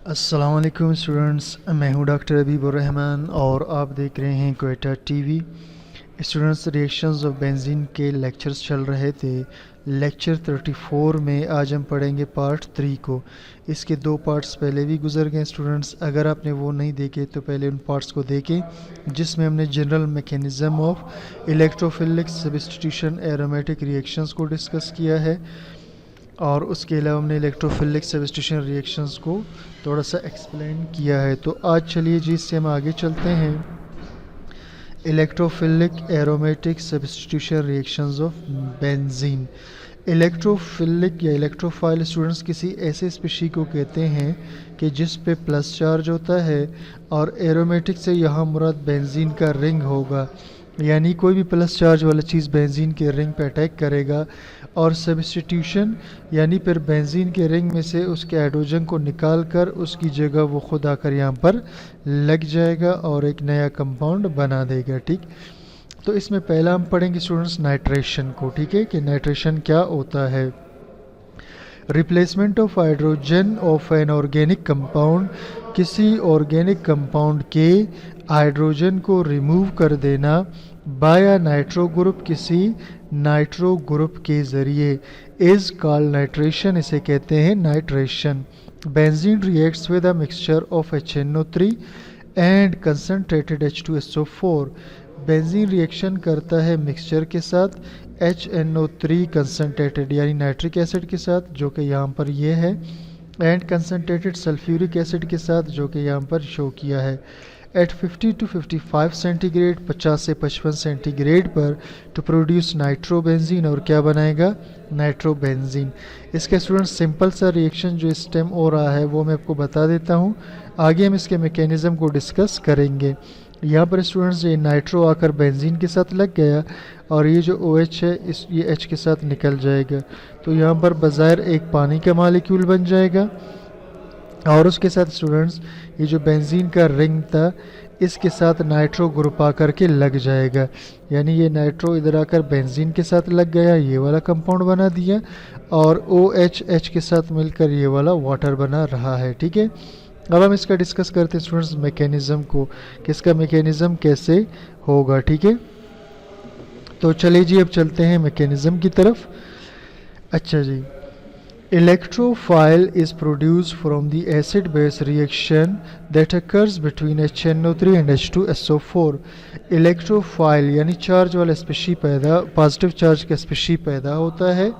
अस्सलाम वालेकुम स्टूडेंट्स, मैं हूं डॉक्टर अबीबुर रहमान और आप देख रहे हैं Quetta TV. Students, reactions of benzene के लेक्चर्स चल रहे थे। लेक्चर 34 में आज हम पढ़ेंगे पार्ट 3 को। इसके 2 पार्ट्स पहले भी गुजर गए स्टूडेंट्स। अगर आपने वो नहीं देखे तो पहले उन पार्ट्स को देखें जिसमें हमने general mechanism of electrophilic substitution aromatic reactions को डिस्कस किया है और उसके अलावा हमने इलेक्ट्रोफिलिक सब्स्टिट्यूशन रिएक्शंस को थोड़ा सा एक्सप्लेन किया है। तो आज चलिए जी इससे हम आगे चलते हैं। Electrophilic aromatic substitution reactions of benzene. Electrophilic या इलेक्ट्रोफाइल स्टूडेंट्स किसी ऐसे स्पीशी को कहते हैं कि जिस पे प्लस चार्ज होता है, और एरोमेटिक से यहाँ मुराद बेंजीन का रिंग होगा, यानी कोई भी प्लस चार्ज वाला चीज़ बेंजीन के रिंग पे अटैक करेगा और सब्स्टिट्यूशन यानी फिर बेंजीन के रिंग में से उसके हाइड्रोजन को निकाल कर उसकी जगह वो खुद आकर यहाँ पर लग जाएगा और एक नया कंपाउंड बना देगा। ठीक, तो इसमें पहला हम पढ़ेंगे स्टूडेंट्स नाइट्रेशन को। ठीक है, कि नाइट्रेशन क्या होता है। Replacement of hydrogen of an organic compound, किसी ऑर्गेनिक कंपाउंड के हाइड्रोजन को रिमूव कर देना बाय नाइट्रो ग्रुप, किसी नाइट्रो ग्रुप के ज़रिए, इज़ कॉल्ड नाइट्रेशन, इसे कहते हैं nitration. Benzene reacts with a mixture of HNO3 and concentrated H2SO4। Benzene reaction करता है मिक्सचर के साथ HNO3 कंसनट्रेटेड यानी नाइट्रिक एसिड के साथ, जो कि यहाँ पर ये है, एंड कंसनट्रेटेड सल्फ्यूरिक एसिड के साथ, जो कि यहाँ पर शो किया है, एट 50 to 55 सेंटीग्रेड, 50 से 55 सेंटीग्रेड पर, टू प्रोड्यूस नाइट्रोबेंजीन। और क्या बनाएगा? नाइट्रोबेंजीन। इसका स्टूडेंट सिंपल सा रिएक्शन जो इस टाइम हो रहा है वो मैं आपको बता देता हूँ, आगे हम इसके मैकेनिज़्म को डिस्कस करेंगे। यहाँ पर स्टूडेंट्स ये नाइट्रो आकर बेंजीन के साथ लग गया और ये जो OH है ये H के साथ निकल जाएगा, तो यहाँ पर बज़ाहिर एक पानी का मालिक्यूल बन जाएगा और उसके साथ स्टूडेंट्स ये जो बेंजीन का रिंग था इसके साथ नाइट्रो ग्रुप आकर के लग जाएगा, यानी ये नाइट्रो इधर आकर बेंजीन के साथ लग गया, ये वाला कंपाउंड बना दिया, और OH H के साथ मिलकर ये वाला वाटर बना रहा है। ठीक है, अब हम इसका डिस्कस करते हैं स्टूडेंट्स मैकेनिज़्म को, कि इसका मैकेनिज़्म कैसे होगा। ठीक है, तो चलिए जी अब चलते हैं मैकेनिज़्म की तरफ। अच्छा जी, electrophile is produced from the acid base reaction that occurs between HNO3 and H2SO4। electrophile यानी चार्ज वाला स्पीशी पैदा, पॉजिटिव चार्ज का स्पीशी पैदा होता है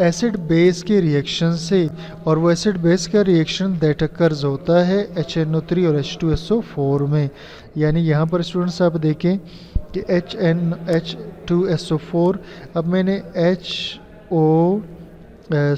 एसिड बेस के रिएक्शन से, और वो एसिड बेस का रिएक्शन दैट अकर्स होता है HNO3 और H2SO4 में। यानी यहाँ पर स्टूडेंट्स आप देखें कि H2SO4, अब मैंने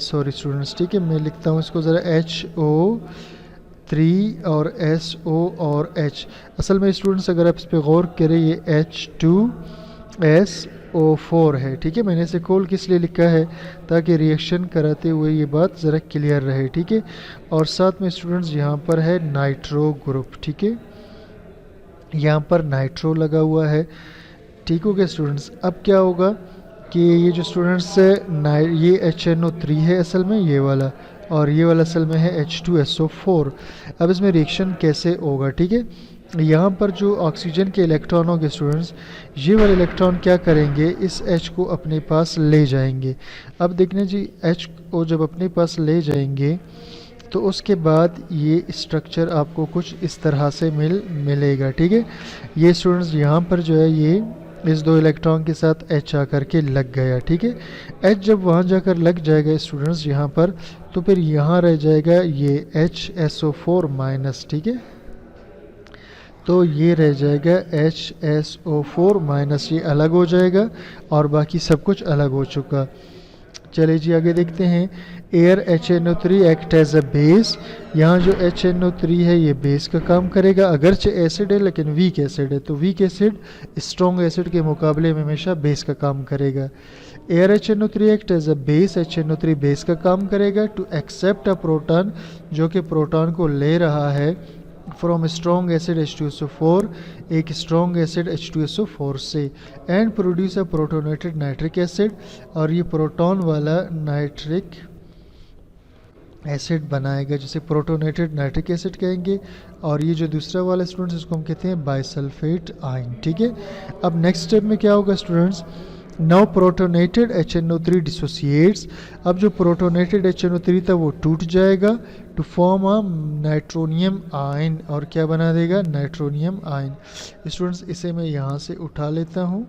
सॉरी स्टूडेंट्स, ठीक है, मैं लिखता हूँ इसको ज़रा HO3 और SO और H। असल में स्टूडेंट्स अगर आप इस पर गौर करें ये H2SO4 है। ठीक है, मैंने इसे खोल किस लिए लिखा है ताकि रिएक्शन कराते हुए ये बात ज़रा क्लियर रहे। ठीक है, और साथ में स्टूडेंट्स यहाँ पर है नाइट्रो ग्रुप। ठीक है, यहाँ पर नाइट्रो लगा हुआ है। ठीक हो गया स्टूडेंट्स। अब क्या होगा कि ये जो स्टूडेंट्स ये HNO3 है असल में ये वाला, और ये वाला असल में है H2SO4। अब इसमें रिएक्शन कैसे होगा? ठीक है, यहाँ पर जो ऑक्सीजन के इलेक्ट्रॉन होंगे स्टूडेंट्स, ये वाले इलेक्ट्रॉन क्या करेंगे, इस H को अपने पास ले जाएंगे। अब देखने जी, H को जब अपने पास ले जाएंगे तो उसके बाद ये स्ट्रक्चर आपको कुछ इस तरह से मिलेगा। ठीक है, ये स्टूडेंट्स यहाँ पर जो है ये इस 2 इलेक्ट्रॉन के साथ H आकर के लग गया। ठीक है, H जब वहाँ जाकर लग जाएगा स्टूडेंट्स यहाँ पर, तो फिर यहाँ रह जाएगा ये HSO4 माइनस। ठीक है, तो ये रह जाएगा HSO4 माइनस, ये अलग हो जाएगा और बाकी सब कुछ अलग हो चुका। चलिए जी आगे देखते हैं। Air HNO3 act as a base, यहाँ जो HNO3 है ये बेस का काम करेगा, अगरचे एसिड है लेकिन वीक एसिड है, तो वीक एसिड स्ट्रॉन्ग एसिड के मुकाबले में हमेशा बेस का काम करेगा। Air HNO3 act as a base, HNO3 base का काम करेगा टू एक्सेप्ट अ प्रोटॉन, जो कि प्रोटॉन को ले रहा है फ्रॉम स्ट्रॉन्ग एसिड H2SO4, एक स्ट्रॉन्ग एसिड H2SO4 से, and produce a protonated nitric acid, और ये प्रोटॉन वाला नाइट्रिक एसिड बनाएगा जिसे प्रोटोनेटेड नाइट्रिक एसिड कहेंगे, और ये जो दूसरा वाला स्टूडेंट्स इसको हम कहते हैं बाइसल्फेट आयन। ठीक है, अब नेक्स्ट स्टेप में क्या होगा students, now protonated HNO3 dissociates. अब जो प्रोटोनेटेड HNO3 था वो टूट जाएगा to form a nitronium ion, और क्या बना देगा, नाइट्रोनियम आयन। स्टूडेंट्स इसे मैं यहाँ से उठा लेता हूँ,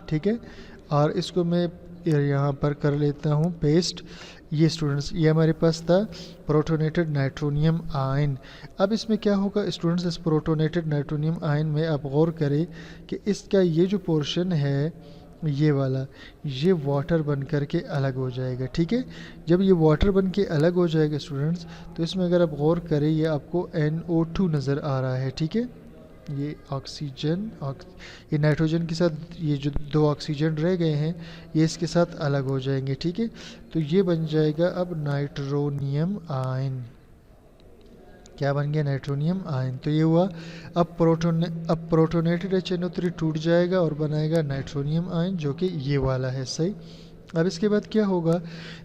ठीक है, और इसको मैं यहाँ पर कर लेता हूँ पेस्ट। ये स्टूडेंट्स ये हमारे पास था प्रोटोनेटेड नाइट्रोनियम आयन। अब इसमें क्या होगा स्टूडेंट्स, इस प्रोटोनेटेड नाइट्रोनियम आयन में आप गौर करें कि इसका ये जो पोर्शन है ये वाला, ये वाटर बन कर के अलग हो जाएगा। ठीक है, जब ये वाटर बन के अलग हो जाएगा स्टूडेंट्स, तो इसमें अगर आप गौर करें ये आपको NO2 नज़र आ रहा है। ठीक है, ये ऑक्सीजन ये नाइट्रोजन के साथ ये जो दो ऑक्सीजन रह गए हैं ये इसके साथ अलग हो जाएंगे। ठीक है, तो ये बन जाएगा अब नाइट्रोनियम आयन। क्या बन गया, नाइट्रोनियम आयन। तो ये हुआ, अब प्रोटोनेटेड HNO3 टूट जाएगा और बनाएगा नाइट्रोनियम आयन जो कि ये वाला है। सही, अब इसके बाद क्या होगा,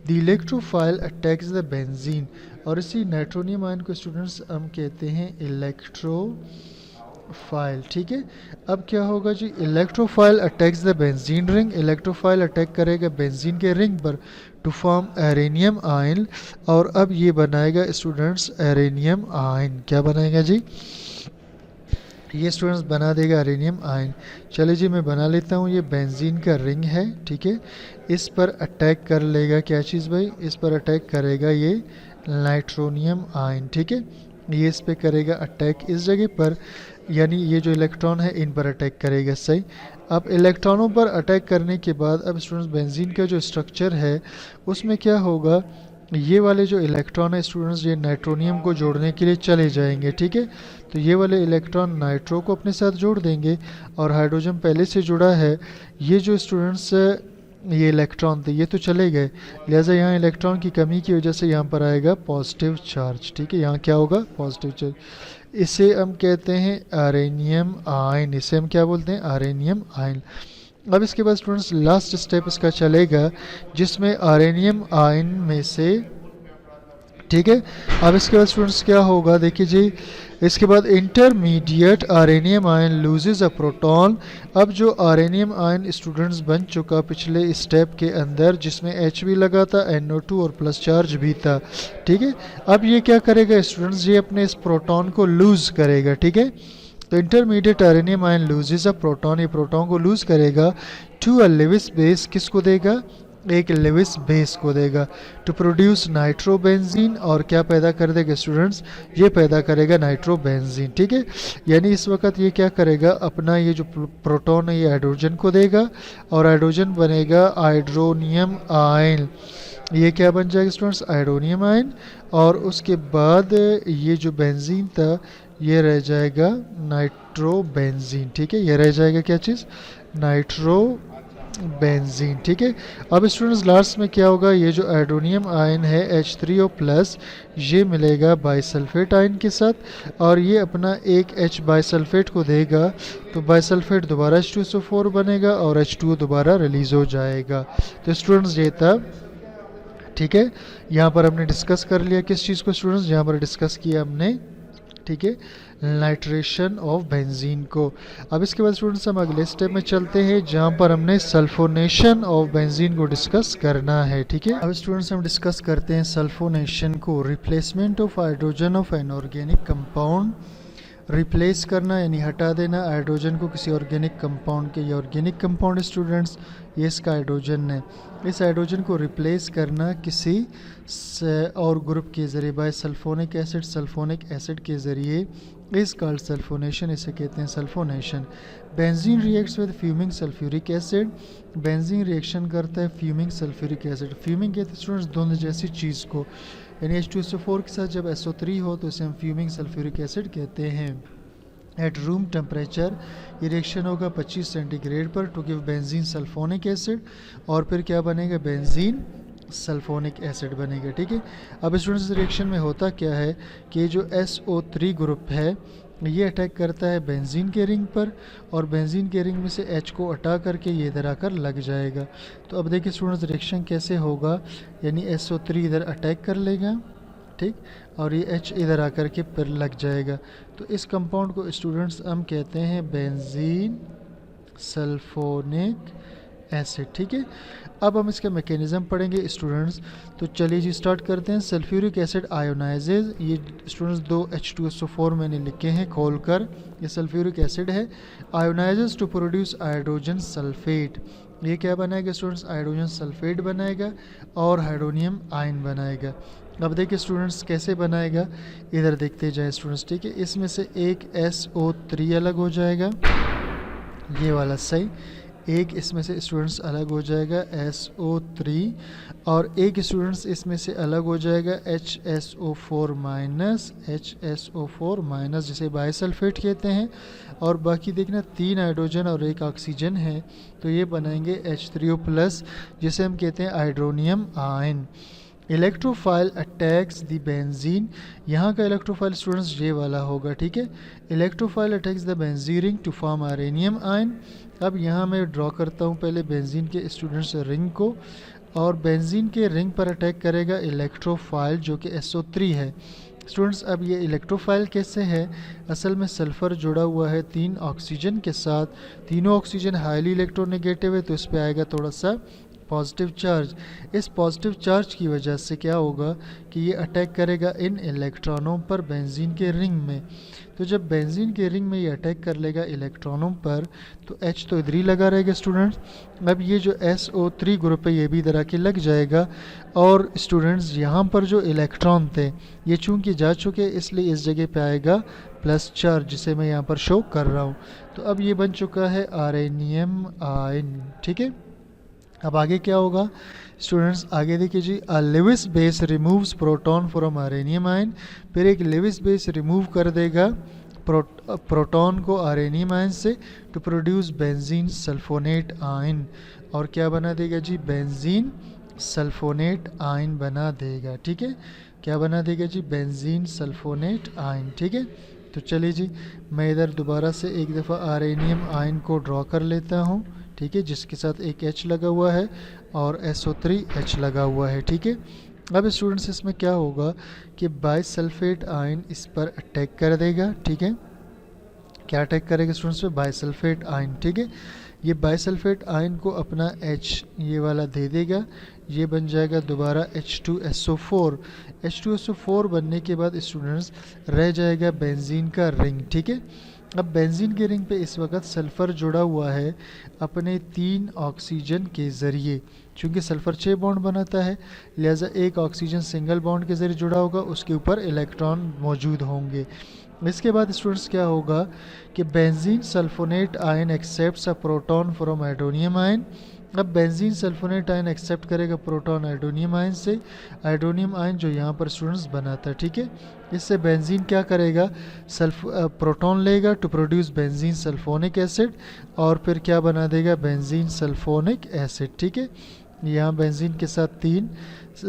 the electrophile attacks the benzene, और इसी नाइट्रोनियम आयन को स्टूडेंट्स हम कहते हैं इलेक्ट्रोफाइल। ठीक है, अब क्या होगा जी, electrophile attacks the benzene ring, electrophile attack करेगा बेंजीन के रिंग पर टू फॉर्म एरेनियम आयन, और अब ये बनाएगा स्टूडेंट्स एरेनियम आयन। क्या बनाएगा जी, ये स्टूडेंट्स बना देगा एरेनियम आयन। चलिए जी मैं बना लेता हूँ, ये बेंजीन का रिंग है। ठीक है, इस पर अटैक कर लेगा क्या चीज़ भाई, इस पर अटैक करेगा ये नाइट्रोनियम आयन। ठीक है, ये इस पे करेगा अटैक इस जगह पर, यानी ये जो इलेक्ट्रॉन है इन पर अटैक करेगा। सही, अब इलेक्ट्रॉनों पर अटैक करने के बाद अब स्टूडेंट्स बेंजीन का जो स्ट्रक्चर है उसमें क्या होगा, ये वाले जो इलेक्ट्रॉन है स्टूडेंट्स ये नाइट्रोनियम को जोड़ने के लिए चले जाएंगे। ठीक है, तो ये वाले इलेक्ट्रॉन नाइट्रो को अपने साथ जोड़ देंगे, और हाइड्रोजन पहले से जुड़ा है, ये जो स्टूडेंट्स ये इलेक्ट्रॉन थे ये तो चले गए, लिहाजा यहाँ इलेक्ट्रॉन की कमी की वजह से यहाँ पर आएगा पॉजिटिव चार्ज। ठीक है, यहाँ क्या होगा, पॉजिटिव चार्ज। इसे हम कहते हैं आरेनियम आयन, इसे हम क्या बोलते हैं, आरेनियम आयन। अब इसके बाद स्टूडेंट्स लास्ट स्टेप इसका चलेगा जिसमें आरेनियम आयन में से, ठीक है, अब इसके बाद स्टूडेंट्स क्या होगा देखिए जी, इसके बाद intermediate arenium ion loses a proton. अब जो आरेनियम आयन स्टूडेंट्स बन चुका पिछले स्टेप के अंदर जिसमें H भी लगा था, NO2 और प्लस चार्ज भी था। ठीक है, अब ये क्या करेगा स्टूडेंट्स, ये अपने इस प्रोटॉन को लूज करेगा। ठीक है, तो intermediate arenium ion loses a proton, ये प्रोटॉन को लूज करेगा टू अ लेविस बेस, किसको देगा, एक लेविस बेस को देगा, टू प्रोड्यूस नाइट्रोबेंजीन, और क्या पैदा कर देगा स्टूडेंट्स, ये पैदा करेगा नाइट्रोबेंजीन। ठीक है, यानी इस वक्त ये क्या करेगा, अपना ये जो प्रोटॉन है ये हाइड्रोजन को देगा, और हाइड्रोजन बनेगा हाइड्रोनियम आयन। ये क्या बन जाएगा स्टूडेंट्स, हाइड्रोनियम आयन, और उसके बाद ये जो बेंजीन था ये रह जाएगा नाइट्रोबेंजीन। ठीक है, ये रह जाएगा क्या चीज़, नाइट्रोबेंजीन। ठीक है, अब स्टूडेंट्स लास्ट में क्या होगा, ये जो हाइड्रोनियम आयन है H3O प्लस ये मिलेगा बाइसल्फेट आयन के साथ, और ये अपना एक H बाइसल्फेट को देगा, तो बाइसल्फेट दोबारा H2SO4 बनेगा और H2O दोबारा रिलीज हो जाएगा। तो स्टूडेंट्स ये था, ठीक है, यहाँ पर हमने डिस्कस कर लिया किस चीज़ को स्टूडेंट्स, यहाँ पर डिस्कस किया हमने, ठीक है, नाइट्रेशन ऑफ बेंजीन को। अब इसके बाद स्टूडेंट्स हम अगले स्टेप में चलते हैं जहाँ पर हमने सल्फोनेशन ऑफ बेंजीन को डिस्कस करना है। ठीक है, अब स्टूडेंट्स हम डिस्कस करते हैं सल्फोनेशन को, replacement of hydrogen of an organic compound, replace करना यानी हटा देना हाइड्रोजन को किसी ऑर्गेनिक कंपाउंड के, ये ऑर्गेनिक कंपाउंड स्टूडेंट्स ये इसका हाइड्रोजन है, इस हाइड्रोजन को रिप्लेस करना किसी और ग्रुप के ज़रिए बाय सल्फोनिक एसिड के ज़रिए इस कॉल्ड सल्फोनेशन, इसे कहते हैं sulphonation. Benzene reacts with fuming sulphuric acid, benzene reaction करता है फ्यूमिंग सल्फ्यूरिक एसिड। फ्यूमिंग कहते हैं स्टूडेंट्स दोनों जैसी चीज़ को, यानी H2SO4 के साथ जब SO3 हो तो इसे हम फ्यूमिंग सल्फ्यूरिक एसिड कहते हैं। एट रूम टेम्परेचर ये रिएक्शन होगा 25 सेंटीग्रेड पर to give benzene sulphonic acid, और फिर क्या बनेगा, बेंजीन सल्फोनिक एसिड बनेगा। ठीक है, अब स्टूडेंट्स रिएक्शन में होता क्या है कि जो SO3 ग्रुप है ये अटैक करता है बेंजीन के रिंग पर, और बेंजीन के रिंग में से H को हटा करके ये इधर आकर लग जाएगा। तो अब देखिए स्टूडेंट्स रिएक्शन कैसे होगा, यानी SO3 इधर अटैक कर लेगा, ठीक, और ये H इधर आकर के फिर लग जाएगा। तो इस कंपाउंड को स्टूडेंट्स हम कहते हैं बेंजीन सल्फोनिक एसिड। ठीक है, अब हम इसका मैकेनिज़्म पढ़ेंगे स्टूडेंट्स। तो चलिए जी स्टार्ट करते हैं। सल्फ्यूरिक एसिड आयोनाइजेज, ये स्टूडेंट्स 2 H2SO4 मैंने लिखे हैं खोल कर, ये सल्फ्यूरिक एसिड है। Ionises to produce hydrogen sulphate, ये क्या बनाएगा स्टूडेंट्स, हाइड्रोजन सल्फेट बनाएगा और हाइड्रोनियम आयन बनाएगा। अब देखिए स्टूडेंट्स कैसे बनाएगा, इधर देखते जाए स्टूडेंट्स। ठीक है, इसमें से एक SO3 अलग हो जाएगा, ये वाला सही, एक इसमें से स्टूडेंट्स अलग हो जाएगा SO3, और एक स्टूडेंट्स इसमें से अलग हो जाएगा HSO4 माइनस, जिसे बाइसल्फेट कहते हैं। और बाकी देखना 3 हाइड्रोजन और 1 ऑक्सीजन है, तो ये बनाएंगे H3O+, जिसे हम कहते हैं hydronium ion. Electrophile attacks the benzene, यहाँ का इलेक्ट्रोफाइल स्टूडेंट्स ये वाला होगा। ठीक है, electrophile attacks the benzene ring to form arenium ion. अब यहाँ मैं ड्रॉ करता हूँ पहले बेंजीन के स्टूडेंट्स रिंग को, और बेंजीन के रिंग पर अटैक करेगा इलेक्ट्रोफाइल जो कि SO3 है। स्टूडेंट्स अब ये इलेक्ट्रोफाइल कैसे है, असल में सल्फ़र जुड़ा हुआ है 3 ऑक्सीजन के साथ, तीनों ऑक्सीजन हाईली इलेक्ट्रोनेगेटिव है, तो इस पर आएगा थोड़ा सा पॉजिटिव चार्ज। इस पॉजिटिव चार्ज की वजह से क्या होगा कि ये अटैक करेगा इन इलेक्ट्रॉनों पर बेंजीन के रिंग में। तो जब बेंजीन के रिंग में ये अटैक कर लेगा इलेक्ट्रॉनों पर, तो H तो इधर ही लगा रहेगा स्टूडेंट्स। अब ये जो SO3 ग्रुप है ये भी इधर आके लग जाएगा, और स्टूडेंट्स यहाँ पर जो इलेक्ट्रॉन थे ये चूँकि जा चुके, इसलिए इस जगह पे आएगा प्लस चार्ज, जिसे मैं यहाँ पर शो कर रहा हूँ। तो अब ये बन चुका है आरेनियम आयन। ठीक है, अब आगे क्या होगा स्टूडेंट्स, आगे देखिए जी, Lewis base removes proton from arenium ion, फिर एक लेविस बेस रिमूव कर देगा प्रोटॉन को आरेनियम आयन से to produce benzene sulfonate ion, और क्या बना देगा जी, बेंजीन सल्फोनेट आयन बना देगा। ठीक है, क्या बना देगा जी, बेंजीन सल्फोनेट आयन। ठीक है, तो चलिए जी मैं इधर दोबारा से एक दफ़ा आरेनियम आयन को ड्रॉ कर लेता हूँ। ठीक है, जिसके साथ एक H लगा हुआ है और SO3H लगा हुआ है। ठीक है, अब स्टूडेंट्स इसमें क्या होगा कि बाइसल्फेट आयन इस पर अटैक कर देगा। ठीक है, क्या अटैक करेगा स्टूडेंट्स पे, बाइसल्फेट आयन। ठीक है, ये बाइसल्फेट आयन को अपना H ये वाला दे देगा, ये बन जाएगा दोबारा H2SO4। H2SO4 बनने के बाद स्टूडेंट्स रह जाएगा बेंजीन का रिंग। ठीक है, अब बेंजीन के रिंग पे इस वक्त सल्फ़र जुड़ा हुआ है अपने 3 ऑक्सीजन के ज़रिए, चूँकि सल्फ़र 6 बॉन्ड बनाता है, लिहाजा एक ऑक्सीजन सिंगल बॉन्ड के ज़रिए जुड़ा होगा, उसके ऊपर इलेक्ट्रॉन मौजूद होंगे। इसके बाद स्टूडेंट्स क्या होगा कि benzene sulfonate ion accepts a proton from hydronium ion. अब बेंजीन सल्फोनेट आयन एक्सेप्ट करेगा प्रोटॉन हाइड्रोनियम आयन से, हाइड्रोनियम आयन जो यहाँ पर स्टूडेंट्स बनाता है। ठीक है, इससे बेंजीन क्या करेगा, प्रोटॉन लेगा to produce benzene sulphonic acid, और फिर क्या बना देगा, बेंजीन सल्फोनिक एसिड। ठीक है, यहाँ बेंजीन के साथ 3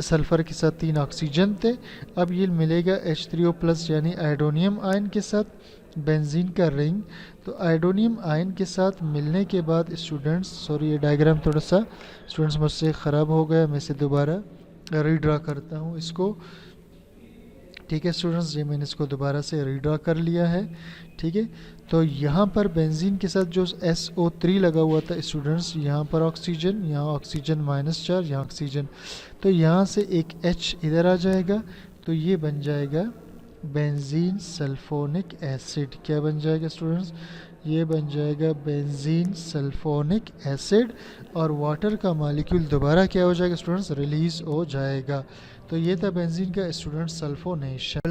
सल्फ़र के साथ 3 ऑक्सीजन थे, अब ये मिलेगा H3O+ यानी आयोडोनियम आयन के साथ बेंजीन का रिंग। तो आयोडोनियम आयन के साथ मिलने के बाद स्टूडेंट्स, सॉरी ये डायग्राम थोड़ा सा स्टूडेंट्स मुझसे ख़राब हो गया, मैं इसे दोबारा रीड्रा करता हूँ इसको। ठीक है स्टूडेंट्स, ये मैंने इसको दोबारा से रीड्रा कर लिया है। ठीक है, तो यहाँ पर बेंजीन के साथ जो SO3 लगा हुआ था स्टूडेंट्स, यहाँ पर ऑक्सीजन, यहाँ ऑक्सीजन -4, यहाँ ऑक्सीजन, तो यहाँ से एक H इधर आ जाएगा, तो ये बन जाएगा बेंजीन सल्फोनिक एसिड। क्या बन जाएगा स्टूडेंट्स, ये बन जाएगा बेंजीन सल्फोनिक एसिड, और वाटर का मॉलिक्यूल दोबारा क्या हो जाएगा स्टूडेंट्स, रिलीज हो जाएगा। तो ये था बेंजीन का स्टूडेंट्स सल्फोनेशन। अब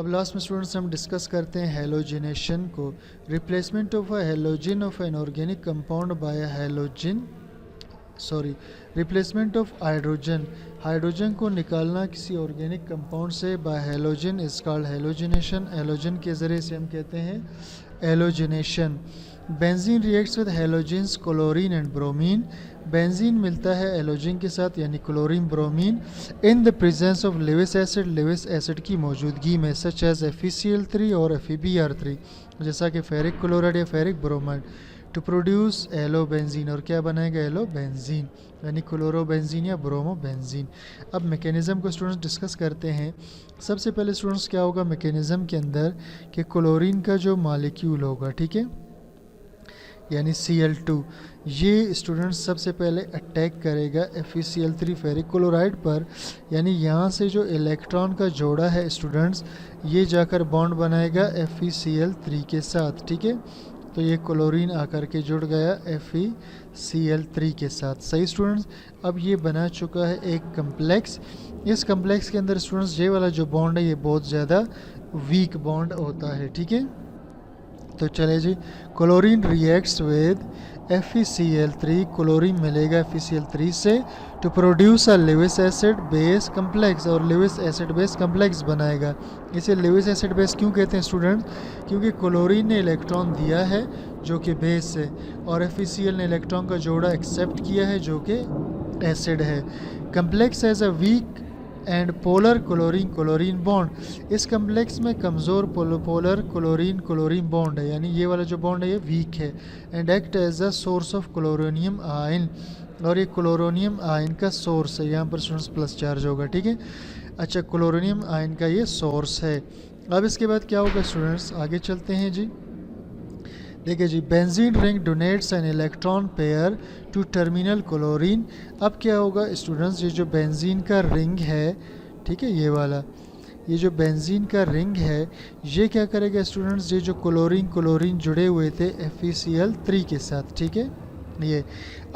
लास्ट में स्टूडेंट्स हम डिस्कस करते हैं हेलोजिनेशन को। Replacement of a halogen of an organic compound by replacement of hydrogen, hydrogen को निकालना किसी ऑर्गेनिक कंपाउंड से bye halogen is called halogenation. Halogen के ज़रिए से हम कहते हैं halogenation. Benzene reacts with halogens chlorine and bromine, benzene मिलता है हेलोजन के साथ यानी chlorine bromine in the presence of Lewis acid, Lewis acid की मौजूदगी में, सच एज FeCl3 और FeBr3, जैसा कि फेरिक क्लोराइड या ferric bromide, to produce halo benzene, और क्या बनाएगा एलो बेंजीन, यानी क्लोरोबेंजीन या ब्रोमोबेंजीन। अब मैकेनिज़्म को स्टूडेंट्स डिस्कस करते हैं। सबसे पहले स्टूडेंट्स क्या होगा मैकेनिज़्म के अंदर कि क्लोरीन का जो मॉलिक्यूल होगा, ठीक है, यानी Cl2, ये स्टूडेंट्स सबसे पहले अटैक करेगा FeCl3 फेरिक क्लोराइड पर, यानी यहाँ से जो इलेक्ट्रॉन का जोड़ा है स्टूडेंट्स, ये जाकर बॉन्ड बनाएगा FeCl3 के साथ, ठीक है। तो ये क्लोरीन आकर के जुड़ गया FeCl3 के साथ, सही स्टूडेंट्स। अब ये बना चुका है एक कम्प्लेक्स। इस कम्प्लेक्स के अंदर स्टूडेंट्स ये वाला जो बॉन्ड है ये बहुत ज़्यादा वीक बॉन्ड होता है, ठीक है। तो चले जी, chlorine reacts with FeCl3, chlorine मिलेगा FeCl3 से to produce a Lewis acid base complex, और लेविस एसिड बेस कम्प्लेक्स बनाएगा। इसे लेविस एसिड बेस क्यों कहते हैं स्टूडेंट? क्योंकि क्लोरीन ने इलेक्ट्रॉन दिया है जो कि बेस है, और FeCl ने इलेक्ट्रॉन का जोड़ा एक्सेप्ट किया है जो कि एसिड है। Complex as a weak and polar chlorine chlorine bond, इस कम्प्लेक्स में कमज़ोर पोलर क्लोरीन क्लोरीन बॉन्ड है, यानी ये वाला जो बॉन्ड है ये वीक है। And act as a source of chloronium ion, और ये क्लोरोनियम आयन का सोर्स है। यहाँ पर स्टूडेंट्स प्लस चार्ज होगा, ठीक है। अच्छा, क्लोरोनियम आयन का ये सोर्स है। अब इसके बाद क्या होगा स्टूडेंट्स, आगे चलते हैं जी। देखिए जी, benzene ring donates an electron pair to terminal chlorine. अब क्या होगा स्टूडेंट्स, ये जो बेंजीन का रिंग है, ठीक है, ये वाला, ये जो बेंजीन का रिंग है ये क्या करेगा स्टूडेंट्स, ये जो क्लोरीन क्लोरीन जुड़े हुए थे FeCl3 के साथ, ठीक है, ये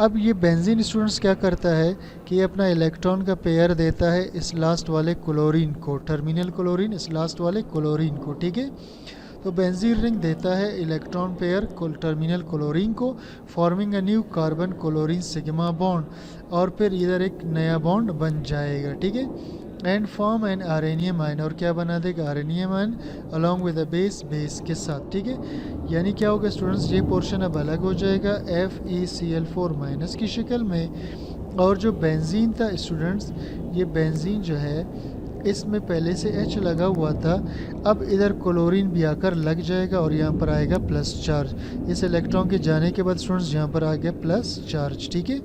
अब ये बेंजीन स्टूडेंट्स क्या करता है कि ये अपना इलेक्ट्रॉन का पेयर देता है इस लास्ट वाले क्लोरीन को, टर्मिनल क्लोरीन इस लास्ट वाले क्लोरीन को, ठीक है। तो बेंजीन रिंग देता है इलेक्ट्रॉन पेयर टर्मिनल क्लोरीन को, forming a new carbon chlorine sigma bond, और फिर इधर एक नया बॉन्ड बन जाएगा, ठीक है। And form an arenium ion, और क्या बना देगा arenium ion along with the base के साथ, ठीक है। यानी क्या होगा स्टूडेंट्स, ये पोर्शन अब अलग हो जाएगा FeCl4 माइनस की शक्ल में। और जो बेंजीन था स्टूडेंट्स, ये बेंजीन जो है इसमें पहले से H लगा हुआ था, अब इधर क्लोरीन भी आकर लग जाएगा और यहाँ पर आएगा प्लस चार्ज। इस इलेक्ट्रॉन के जाने के बाद स्टूडेंट्स यहाँ पर आ गया प्लस चार्ज, ठीक है।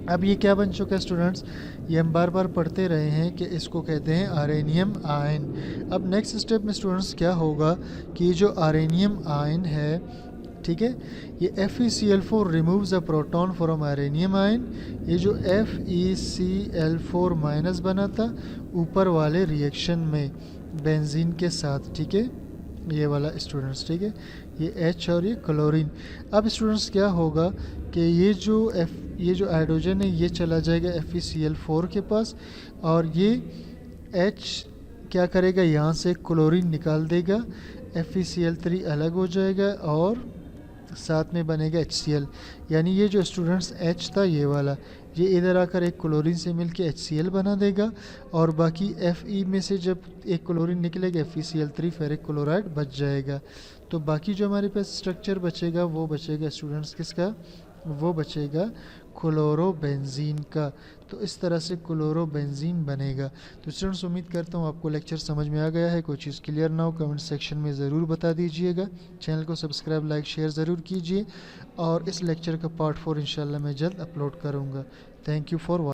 अब ये क्या बन चुका है स्टूडेंट्स, ये हम बार बार पढ़ते रहे हैं कि इसको कहते हैं आरएनियम आयन। अब नेक्स्ट स्टेप में स्टूडेंट्स क्या होगा कि ये जो आरएनियम आयन है, ठीक है, ये FeCl4 removes a proton from arenium ion. ये जो FeCl4 माइनस बना था ऊपर वाले रिएक्शन में बेंजीन के साथ, ठीक है, ये वाला स्टूडेंट्स, ठीक है, ये H और ये क्लोरीन। अब स्टूडेंट्स क्या होगा कि ये जो हाइड्रोजन है ये चला जाएगा FeCl4 के पास, और ये H क्या करेगा, यहाँ से क्लोरीन निकाल देगा, FeCl3 अलग हो जाएगा और साथ में बनेगा HCl। यानी ये जो स्टूडेंट्स H था ये वाला, ये इधर आकर एक क्लोरीन से मिलके HCl बना देगा, और बाकी Fe में से जब एक क्लोरीन निकलेगा FeCl3 फेरिक क्लोराइड बच जाएगा। तो बाकी जो हमारे पास स्ट्रक्चर बचेगा वो बचेगा स्टूडेंट्स किसका, वो बचेगा क्लोरोबेंजीन का। तो इस तरह से क्लोरोबेंजीन बनेगा। तो स्टूडेंट्स उम्मीद करता हूँ आपको लेक्चर समझ में आ गया है। कोई चीज़ क्लियर ना हो कमेंट सेक्शन में ज़रूर बता दीजिएगा। चैनल को सब्सक्राइब लाइक शेयर ज़रूर कीजिए, और इस लेक्चर का पार्ट 4 इंशाल्लाह मैं जल्द अपलोड करूँगा। Thank you for